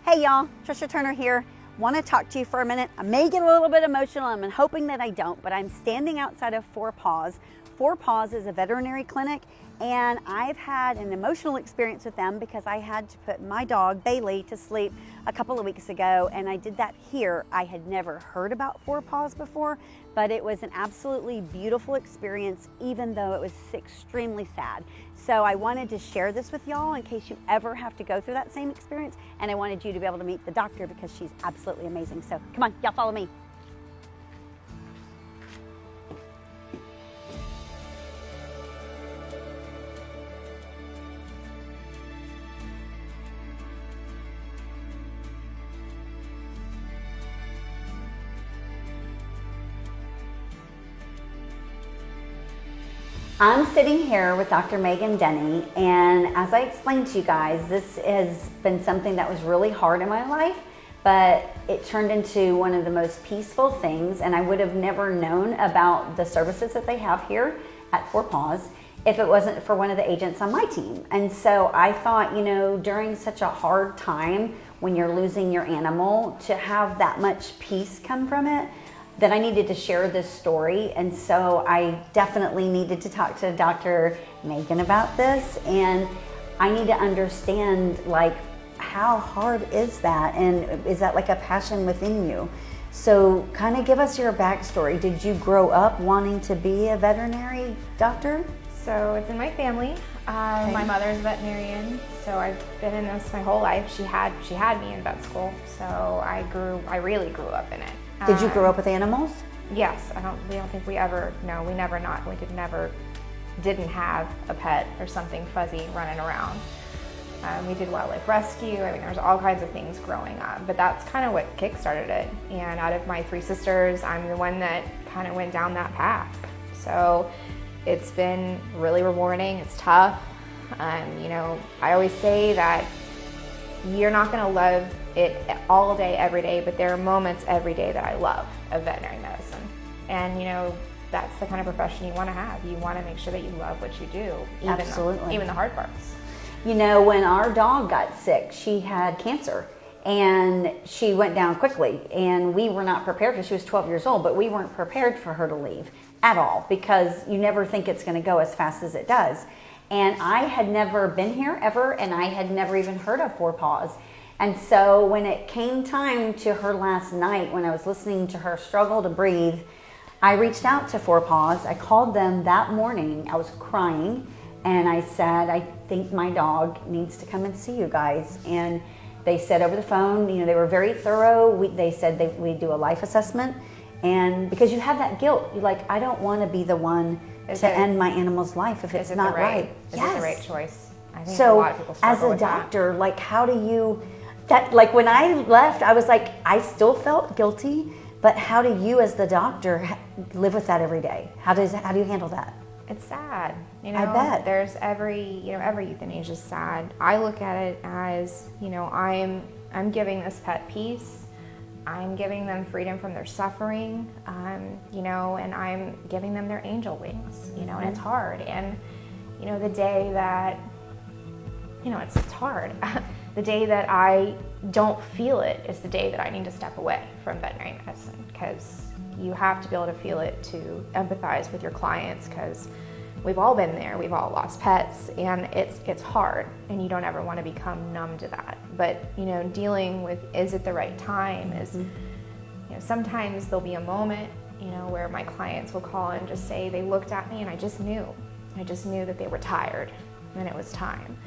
Hey y'all, Tricia Turner here. Want to talk to you for a minute. I may get a little bit emotional. I'm hoping that I don't, but I'm standing outside of Paws. Paws is a veterinary clinic, and I've had an emotional experience with them because I had to put my dog Bailey to sleep a couple of weeks ago, and I did that here. I had never heard about Paws before, but it was an absolutely beautiful experience, even though it was extremely sad. So I wanted to share this with y'all in case you ever have to go through that same experience, and I wanted you to be able to meet the doctor because she's absolutely amazing. So come on, y'all follow me. I'm sitting here with Dr. Megan Denny, and as I explained to you guys, this has been something that was really hard in my life, but it turned into one of the most peaceful things, and I would have never known about the services that they have here at Paws if it wasn't for one of the agents on my team. And so I thought, you know, during such a hard time when you're losing your animal, to have that much peace come from it, that I needed to share this story. And so I definitely needed to talk to Dr. Megan about this, and I need to understand, like, how hard is that, and is that like a passion within you? So kind of give us your backstory. Did you grow up wanting to be a veterinary doctor? So it's in my family. Okay. My mother's a veterinarian, so I've been in this my whole life. She had me in vet school, so I really grew up in it. Did you grow up with animals? Yes. We don't think we ever, no, we didn't have a pet or something fuzzy running around. We did wildlife rescue. I mean, there's all kinds of things growing up, but that's kind of what kickstarted it. And out of my three sisters, I'm the one that kind of went down that path. So it's been really rewarding. It's tough. You know, I always say that you're not going to love it all day, every day, but there are moments every day that I love of veterinary medicine. And you know, that's the kind of profession you want to have. You want to make sure that you love what you do, even the hard parts. You know, when our dog got sick, she had cancer, and she went down quickly, and we were not prepared for. She was 12 years old, but we weren't prepared for her to leave at all, because you never think it's going to go as fast as it does. And I had never been here ever, and I had never even heard of Paws. And so when it came time to her last night, when I was listening to her struggle to breathe, I reached out to Paws. I called them that morning. I was crying, and I said, I think my dog needs to come and see you guys. And they said over the phone, you know, they were very thorough. They said we'd do a life assessment. And because you have that guilt, you're like, I don't want to be the one to end my animal's life if it's not right. Is it the right choice? I think so a lot of people struggle with that. As a doctor, like, how do you, like when I left, I was like, I still felt guilty, but how do you as the doctor live with that every day? How do you handle that? It's sad. You know, I bet. There's every euthanasia is sad. I look at it as, you know, I'm giving this pet peace. I'm giving them freedom from their suffering, you know, and I'm giving them their angel wings, you know, and it's hard. And, you know, the day that, you know, it's hard. The day that I don't feel it is the day that I need to step away from veterinary medicine, because you have to be able to feel it to empathize with your clients, because we've all been there. We've all lost pets, and it's hard, and you don't ever want to become numb to that. But, you know, dealing with, is it the right time, is, you know, sometimes there'll be a moment, you know, where my clients will call and just say they looked at me and I just knew that they were tired and it was time.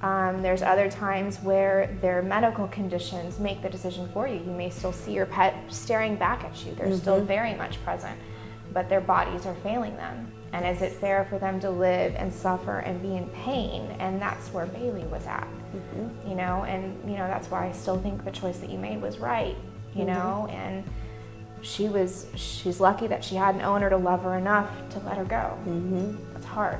There's other times where their medical conditions make the decision for you. You may still see your pet staring back at you. They're still very much present, but their bodies are failing them. And is it fair for them to live and suffer and be in pain? And that's where Bailey was at, you know, and, you know, that's why I still think the choice that you made was right, you know, and she's lucky that she had an owner to love her enough to let her go. It's hard.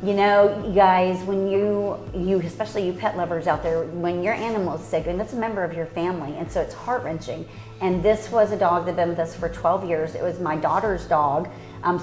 You know, you guys, when you especially you pet lovers out there, when your animal is sick, and that's a member of your family, and so it's heart-wrenching. And this was a dog that had been with us for 12 years. It was my daughter's dog.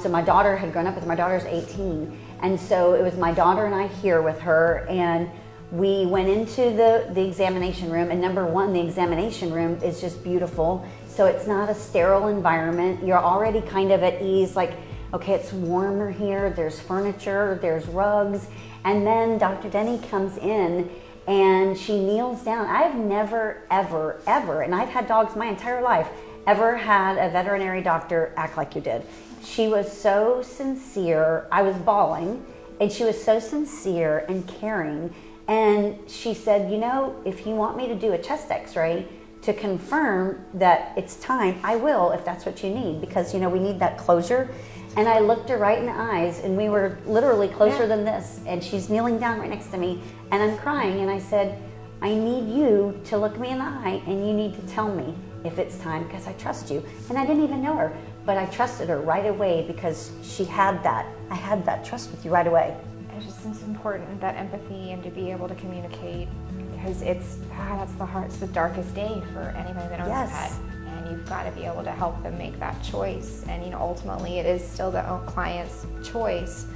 So my daughter had grown up with her. My daughter's 18. And so it was my daughter and I here with her. And We went into the examination room, and number one, the examination room is just beautiful. So it's not a sterile environment. You're already kind of at ease, like, okay, it's warmer here, there's furniture, there's rugs. And then Dr. Denny comes in and she kneels down. I've never, ever, and I've had dogs my entire life, ever had a veterinary doctor act like you did. She was so sincere. I was bawling, and she was so sincere and caring. And she said, you know, if you want me to do a chest x-ray to confirm that it's time, I will, if that's what you need, because, you know, we need that closure. And I looked her right in the eyes, and we were literally closer than this, and she's kneeling down right next to me, and I'm crying, and I said, I need you to look me in the eye, and you need to tell me if it's time, because I trust you. And I didn't even know her, but I trusted her right away because she had that. I had that trust with you right away. It's just it's important, that empathy, and to be able to communicate, because it's the darkest day for anybody that owns a pet. And you've got to be able to help them make that choice. And, you know, ultimately it is still the client's choice,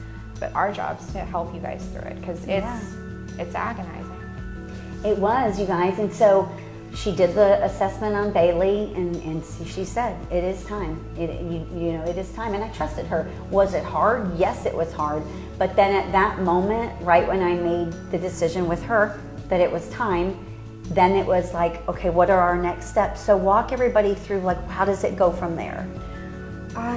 but our job is to help you guys through it, because it's agonizing. It was, you guys. And she did the assessment on Bailey, and she said, it is time. It is time. And I trusted her. Was it hard? Yes, it was hard. But then at that moment, right when I made the decision with her that it was time, then it was like, okay, what are our next steps? So walk everybody through, like, how does it go from there?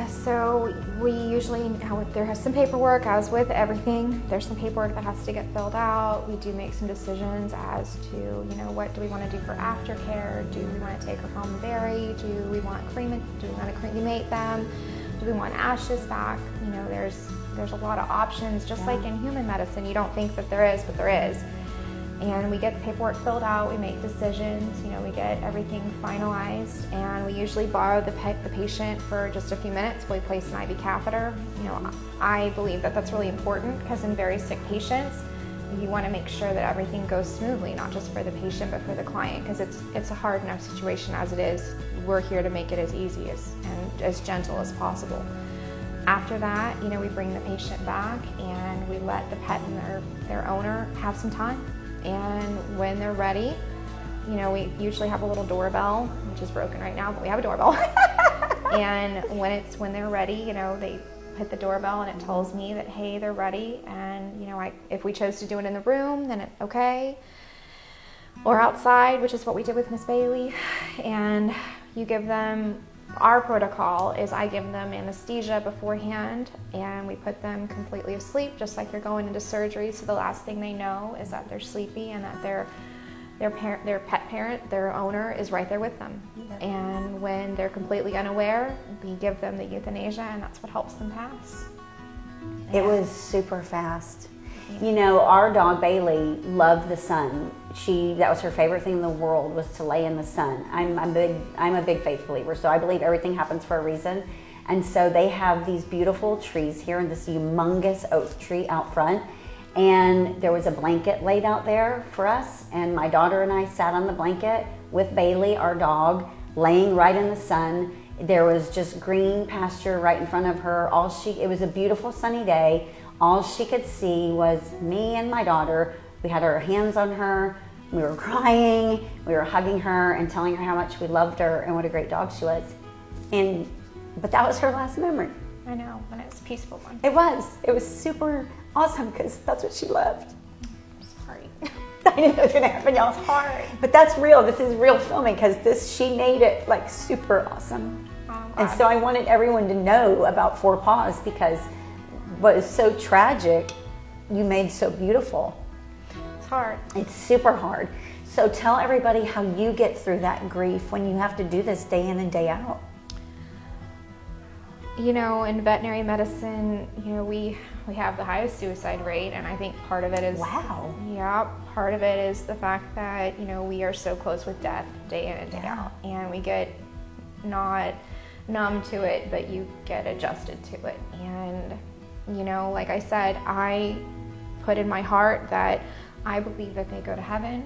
So we usually, there has some paperwork, as with everything. There's some paperwork that has to get filled out. We do make some decisions as to, you know, what do we want to do for aftercare? Do we want to take her home and bury? Do we want to cremate them? Do we want ashes back? You know, there's a lot of options, just like in human medicine. You don't think that there is, but there is. And we get the paperwork filled out, we make decisions, you know, we get everything finalized, and we usually borrow the patient for just a few minutes while we place an IV catheter. You know, I believe that that's really important, because in very sick patients, you want to make sure that everything goes smoothly, not just for the patient, but for the client, because it's a hard enough situation as it is. We're here to make it as easy and as gentle as possible. After that, you know, we bring the patient back, and we let the pet and their owner have some time. And when they're ready, you know, we usually have a little doorbell, which is broken right now, but we have a doorbell. And when they're ready, you know, they hit the doorbell and it tells me that, hey, they're ready. And, you know, if we chose to do it in the room, then it's okay. Or outside, which is what we did with Miss Bailey. And you give them, our protocol is I give them anesthesia beforehand, and we put them completely asleep, just like they're going into surgery. So the last thing they know is that they're sleepy, and that their pet parent, their owner, is right there with them. Yep. And when they're completely unaware, we give them the euthanasia, and that's what helps them pass. It was super fast. You know, our dog Bailey loved the sun. That was her favorite thing in the world, was to lay in the sun. I'm a big faith believer, so I believe everything happens for a reason. And so they have these beautiful trees here, and this humongous oak tree out front. And there was a blanket laid out there for us, and my daughter and I sat on the blanket with Bailey, our dog, laying right in the sun. There was just green pasture right in front of her. It was a beautiful sunny day. All she could see was me and my daughter. We had our hands on her. We were crying. We were hugging her and telling her how much we loved her and what a great dog she was. But that was her last memory. I know, and it was a peaceful one. It was. It was super awesome, because that's what she loved. Sorry. I didn't know it was going to happen, y'all. It's hard. But that's real. This is real filming, because she made it like super awesome. And so I wanted everyone to know about Four Paws, because what is so tragic, you made so beautiful. It's hard. It's super hard. So tell everybody how you get through that grief when you have to do this day in and day out. You know, in veterinary medicine, you know, we have the highest suicide rate, and I think part of it is... Wow. Yeah, part of it is the fact that, you know, we are so close with death day in and day out, and we get not numb to it, but you get adjusted to it. And, you know, like I said, I put in my heart that I believe that they go to heaven.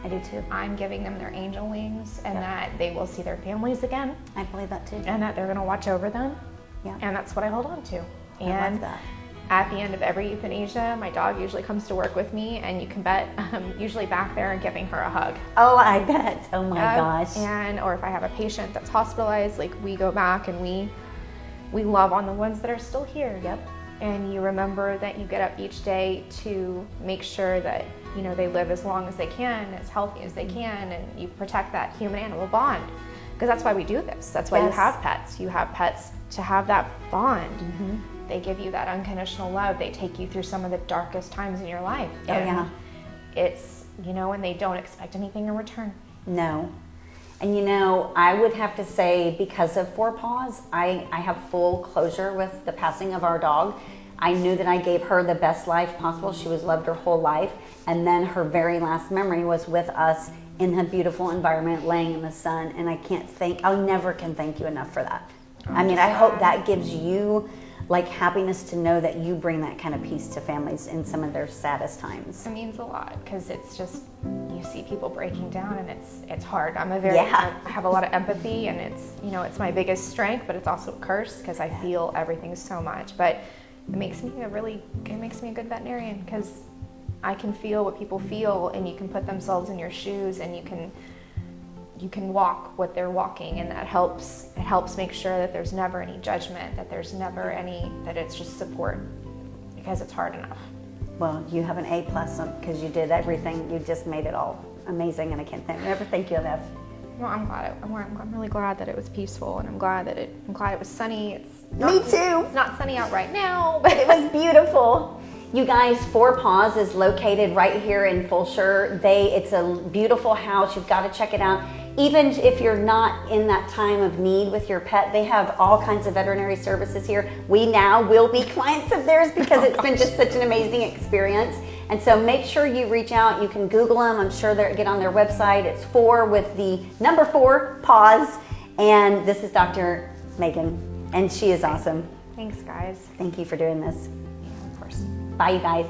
I do too. I'm giving them their angel wings, and that they will see their families again. I believe that too. And that they're going to watch over them. Yeah. And that's what I hold on to. I love that. at the end of every euthanasia, my dog usually comes to work with me, and you can bet I'm usually back there and giving her a hug. Oh, I bet. Oh my gosh. And or if I have a patient that's hospitalized, like we go back and we love on the ones that are still here. Yep. And you remember that you get up each day to make sure that, you know, they live as long as they can, as healthy as they can, and you protect that human-animal bond. Because that's why we do this. That's why you have pets. You have pets to have that bond. They give you that unconditional love. They take you through some of the darkest times in your life. Oh, yeah. It's, you know, and they don't expect anything in return. No. And you know, I would have to say, because of Paws, I have full closure with the passing of our dog. I knew that I gave her the best life possible. She was loved her whole life. And then her very last memory was with us in a beautiful environment, laying in the sun. And I never can thank you enough for that. I mean, I hope that gives you like happiness to know that you bring that kind of peace to families in some of their saddest times. It means a lot, because it's just, you see people breaking down, and it's hard. I have a lot of empathy, and it's, you know, it's my biggest strength, but it's also a curse, because I feel everything so much. But it makes me a good veterinarian, because I can feel what people feel, and you can put themselves in your shoes, and you can walk what they're walking, and that helps. It helps make sure that there's never any judgment, that there's never that it's just support, because it's hard enough. Well, you have an A+ because you did everything. You just made it all amazing, and I can't never thank you enough. Well, I'm really glad that it was peaceful, and I'm glad it was sunny. Me too. It's not sunny out right now, but It was beautiful. You guys, Paws is located right here in Fulshire. It's a beautiful house. You've got to check it out. Even if you're not in that time of need with your pet, they have all kinds of veterinary services here. We now will be clients of theirs because it's been just such an amazing experience. And so make sure you reach out. You can Google them. I'm sure they'll get on their website. It's 4 with the number 4, Paws. And this is Dr. Megan, and she is awesome. Thanks, guys. Thank you for doing this. Yeah, of course. Bye, you guys.